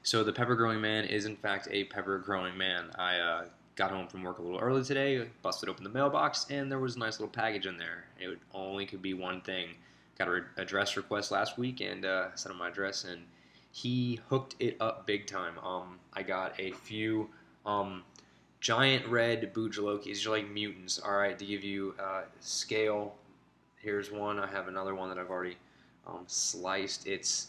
So the pepper growing man is in fact a pepper growing man. I got home from work a little early today, busted open the mailbox, and there was a nice little package in there. It only could be one thing. Got a address request last week and sent him my address, and he hooked it up big time. I got a few Giant Red Bhut Jalokias. These are like mutants. All right, to give you scale, here's one. I have another one that I've already sliced. It's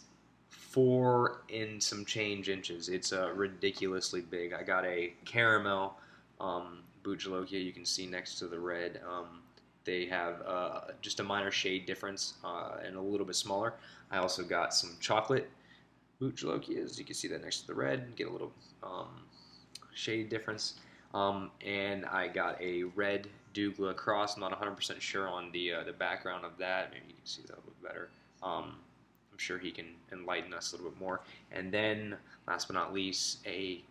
4 and some change inches. It's ridiculously big. I got a caramel Bhut Jolokia. You can see next to the red. They have just a minor shade difference and a little bit smaller. I also got some chocolate Bhut Jalokias. You can see that next to the red. Get a little shade difference. And I got a red Douglah Cross. I'm not 100% sure on the background of that. Maybe you can see that a little better. I'm sure he can enlighten us a little bit more. And then, last but not least, a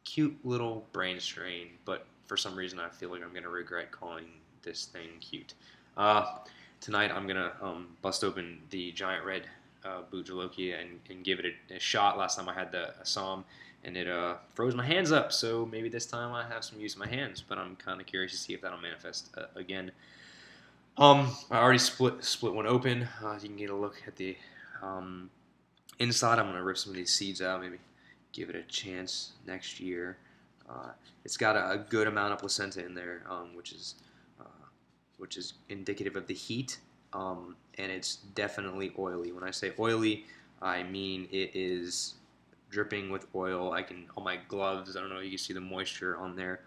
cute little brain strain, but for some reason I feel like I'm going to regret calling this thing cute. Tonight I'm going to bust open the Giant Red Bhut Jalokia and give it a shot. Last time I had the Assam, and it froze my hands up, so maybe this time I have some use of my hands, but I'm kind of curious to see if that'll manifest again. I already split one open. You can get a look at the inside. I'm going to rip some of these seeds out, maybe give it a chance next year. It's got a good amount of placenta in there, which is indicative of the heat, and it's definitely oily. When I say oily, I mean it is dripping with oil. On my gloves, I don't know if you can see the moisture on there.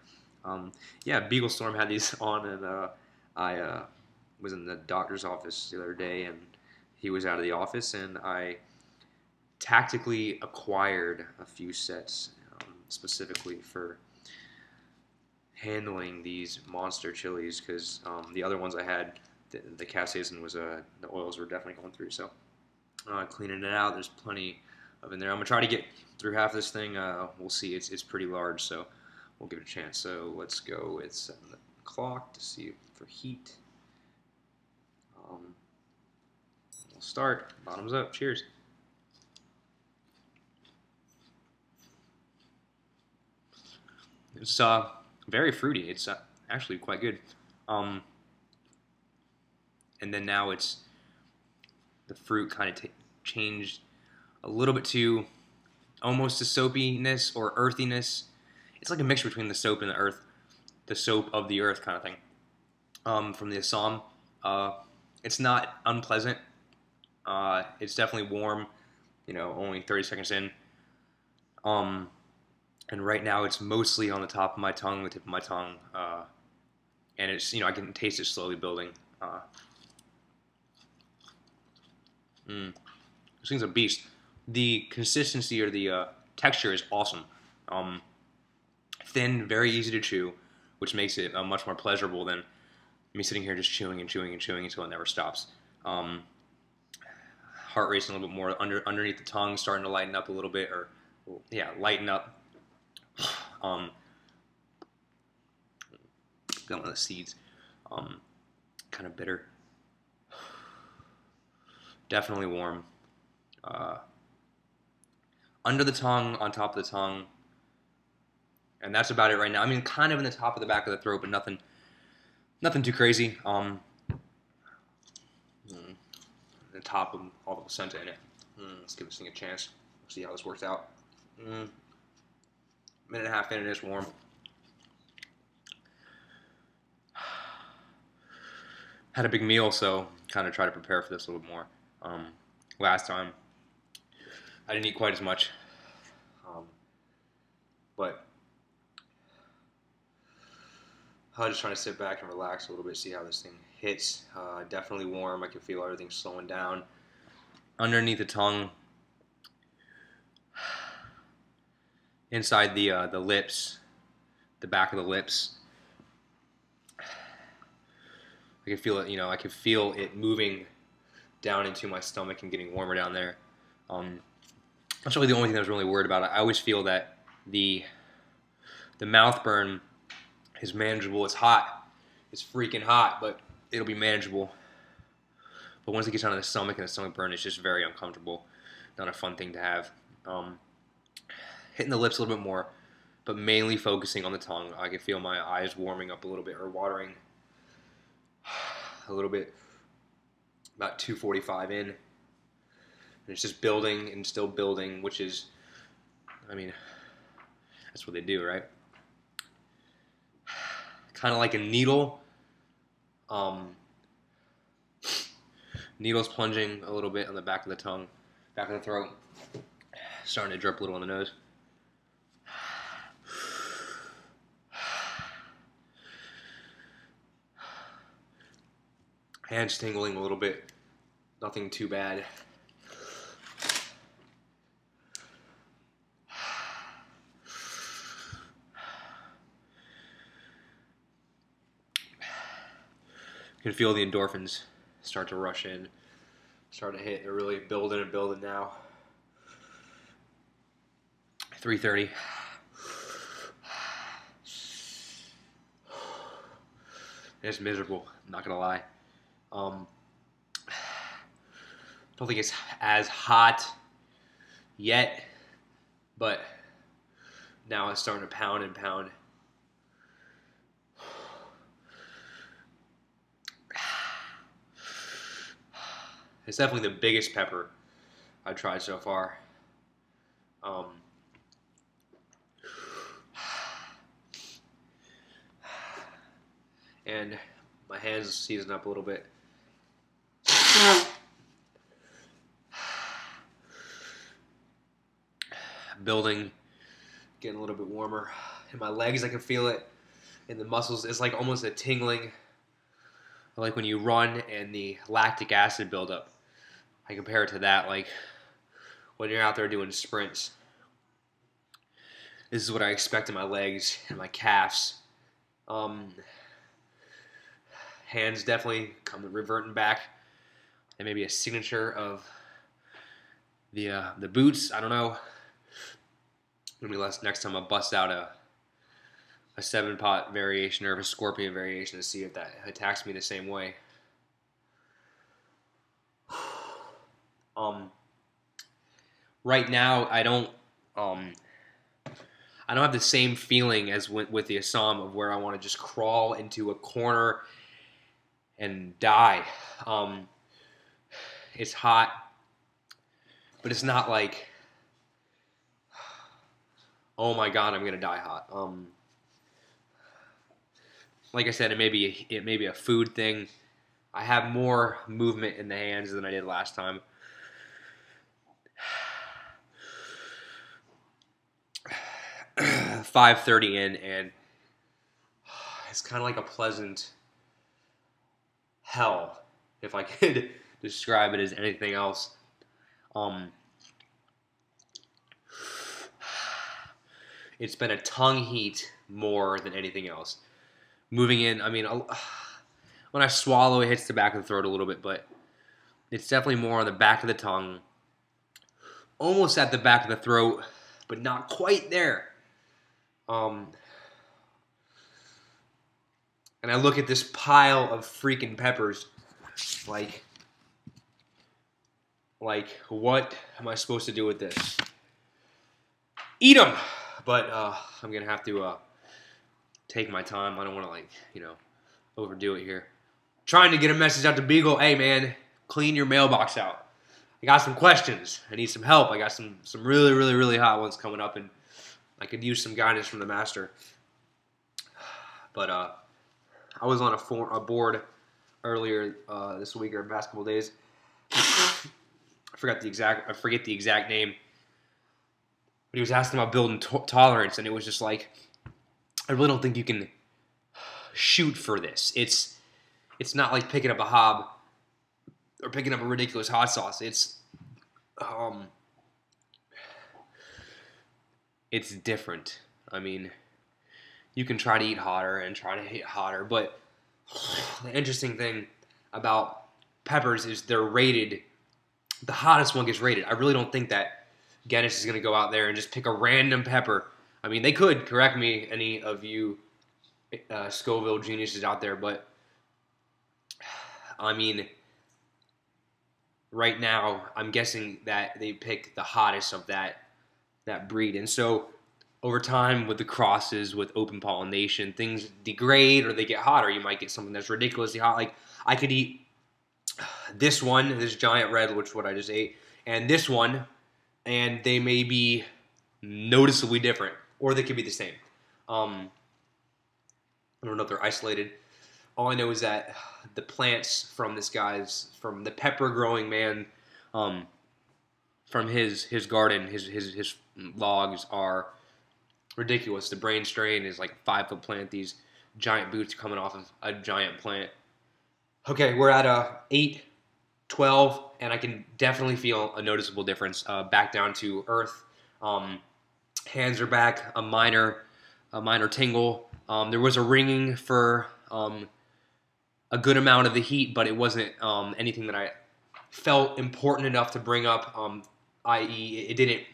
Yeah, Beagle Storm had these on, and I was in the doctor's office the other day, and he was out of the office, and I tactically acquired a few sets specifically for handling these monster chilies, because the other ones I had, the capsaicin was the oils were definitely going through. So cleaning it out, there's plenty of in there. I'm gonna try to get through half this thing. We'll see. It's pretty large, so we'll give it a chance. So let's go with setting the clock to see for heat. We'll start. Bottoms up. Cheers. It's very fruity. It's actually quite good. And then now it's the fruit kind of changed a little bit to almost a soapiness or earthiness. It's like a mix between the soap and the soap of the earth kind of thing. From the Assam, it's not unpleasant. It's definitely warm. Only 30 seconds in. And right now it's mostly on the top of my tongue, the tip of my tongue, and it's I can taste it slowly building. This thing's a beast. The consistency or the texture is awesome. Thin, very easy to chew, which makes it much more pleasurable than me sitting here just chewing and chewing and chewing until it never stops. Heart racing a little bit more underneath the tongue, starting to lighten up a little bit, or yeah, lighten up. Got one of the seeds. Kind of bitter. Definitely warm. Under the tongue, on top of the tongue, and that's about it right now. I mean, kind of in the top of the back of the throat, but nothing too crazy. The top of all the placenta in it. Let's give this thing a chance. See how this works out. Minute and a half in, it is warm. Had a big meal, so kind of try to prepare for this a little bit more. Last time, I didn't eat quite as much, but I was just trying to sit back and relax a little bit, see how this thing hits. Definitely warm. I can feel everything slowing down. Underneath the tongue, inside the lips, the back of the lips, I can feel it. I can feel it moving down into my stomach and getting warmer down there. That's really the only thing I was really worried about. I always feel that the mouth burn is manageable. It's hot. It's freaking hot, but it'll be manageable. But once it gets down to the stomach and the stomach burn, it's just very uncomfortable. Not a fun thing to have. hitting the lips a little bit more, but mainly focusing on the tongue. I can feel my eyes warming up a little bit, or watering a little bit. About 245 in. And it's just building and still building, which is, I mean, that's what they do, right? Kind of like a needle. Needles plunging a little bit on the back of the tongue, back of the throat. Starting to drip a little on the nose. Hands tingling a little bit. Nothing too bad. You can feel the endorphins start to rush in, start to hit. They're really building and building now. 3:30. It's miserable, I'm not gonna lie. Don't think it's as hot yet, but now it's starting to pound and pound. It's definitely the biggest pepper I've tried so far. And my hands season up a little bit. Building, getting a little bit warmer. In my legs, I can feel it. In the muscles, it's like almost a tingling. Like when you run and the lactic acid buildup. I compare it to that, like when you're out there doing sprints. This is what I expect in my legs and my calves. Hands definitely reverting back. And maybe a signature of the Bhuts. I don't know. Maybe next time I'll bust out a 7-pot variation or a scorpion variation to see if that attacks me the same way. Right now, I don't have the same feeling as with the Assam of where I want to just crawl into a corner and die. It's hot, but it's not like, oh my god, I'm gonna die hot. Like I said, it may be a food thing. I have more movement in the hands than I did last time. $5:30 in, and it's kind of like a pleasant hell, if I could describe it as anything else. It's been a tongue heat more than anything else. Moving in, I mean, when I swallow, it hits the back of the throat a little bit, but it's definitely more on the back of the tongue, almost at the back of the throat, but not quite there. And I look at this pile of freaking peppers, like what am I supposed to do with this? Eat them! But I'm gonna have to take my time. I don't want to, like, overdo it here. Trying to get a message out to Beagle. Hey man, clean your mailbox out. I got some questions. I need some help. I got some really, really, really hot ones coming up, and I could use some guidance from the master. But I was on a board earlier this week, or past couple days. I forget the exact name. But he was asking about building tolerance, and it was just like, I really don't think you can shoot for this. It's not like picking up a hob or picking up a ridiculous hot sauce. It's different. I mean, you can try to eat hotter and try to hit hotter, but the interesting thing about peppers is they're rated. The hottest one gets rated. I really don't think that Guinness is going to go out there and just pick a random pepper. I mean, they could, correct me, any of you Scoville geniuses out there, but I mean, right now, I'm guessing that they pick the hottest of that that breed. And so over time, with the crosses, with open pollination, things degrade or they get hotter. You might get something that's ridiculously hot. Like I could eat this one, this Giant Red, which is what I just ate, and this one, and they may be noticeably different, or they could be the same. I don't know if they're isolated. All I know is that the plants from from the pepper growing man, from his garden, his logs are ridiculous. The brain strain is like a 5-foot plant. These giant boots coming off of a giant plant. Okay, we're at 8, 12, and I can definitely feel a noticeable difference. Back down to earth. Hands are back. A minor tingle. There was a ringing for a good amount of the heat, but it wasn't anything that I felt important enough to bring up. I.e.,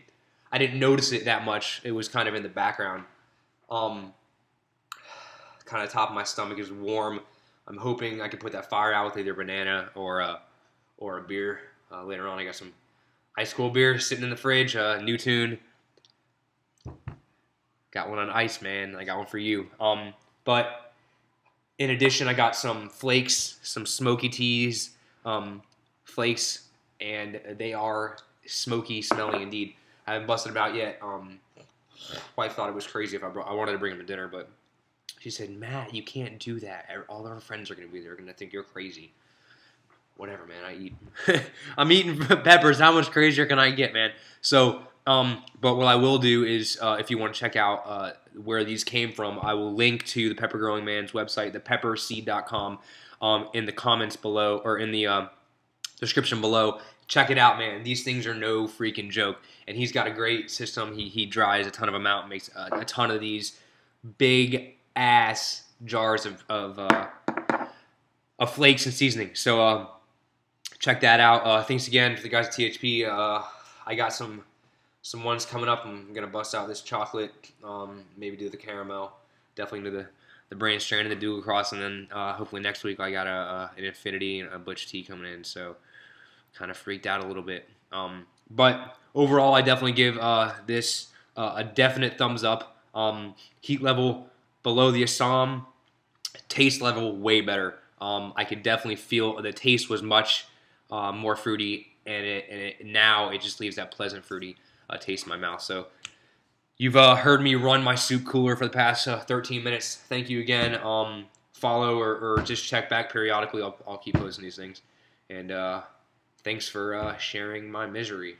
I didn't notice it that much. It was kind of in the background. Kind of top of my stomach is warm. I'm hoping I can put that fire out with either banana or a beer. Later on, I got some ice cold beer sitting in the fridge. New tune. Got one on ice, man. I got one for you. But in addition, I got some flakes, some Smokey Ts flakes, and they are smoky smelling indeed. I haven't busted them out yet. Wife thought it was crazy if I wanted to bring them to dinner, but she said, "Matt, you can't do that. All our friends are going to be there. They're going to think you're crazy." Whatever, man. I eat. I'm eating peppers. How much crazier can I get, man? So, but what I will do is, if you want to check out where these came from, I will link to the Pepper Growing Man's website, thepepperseed.com, in the comments below, or in the description below. Check it out, man. These things are no freaking joke. And he's got a great system. He dries a ton of them out, makes a ton of these big ass jars of flakes and seasoning. So check that out. Thanks again to the guys at THP. I got some ones coming up. I'm gonna bust out this chocolate. Maybe do the caramel. Definitely do the brain strain and the Douglah Cross, and then hopefully next week I got an Infinity and a Butch tea coming in. So kind of freaked out a little bit. But overall, I definitely give this a definite thumbs up. Heat level below the Assam, taste level way better. I could definitely feel the taste was much more fruity, and now it just leaves that pleasant fruity taste in my mouth. So you've heard me run my soup cooler for the past 13 minutes. Thank you again. Follow or just check back periodically. I'll keep posting these things. And thanks for sharing my misery.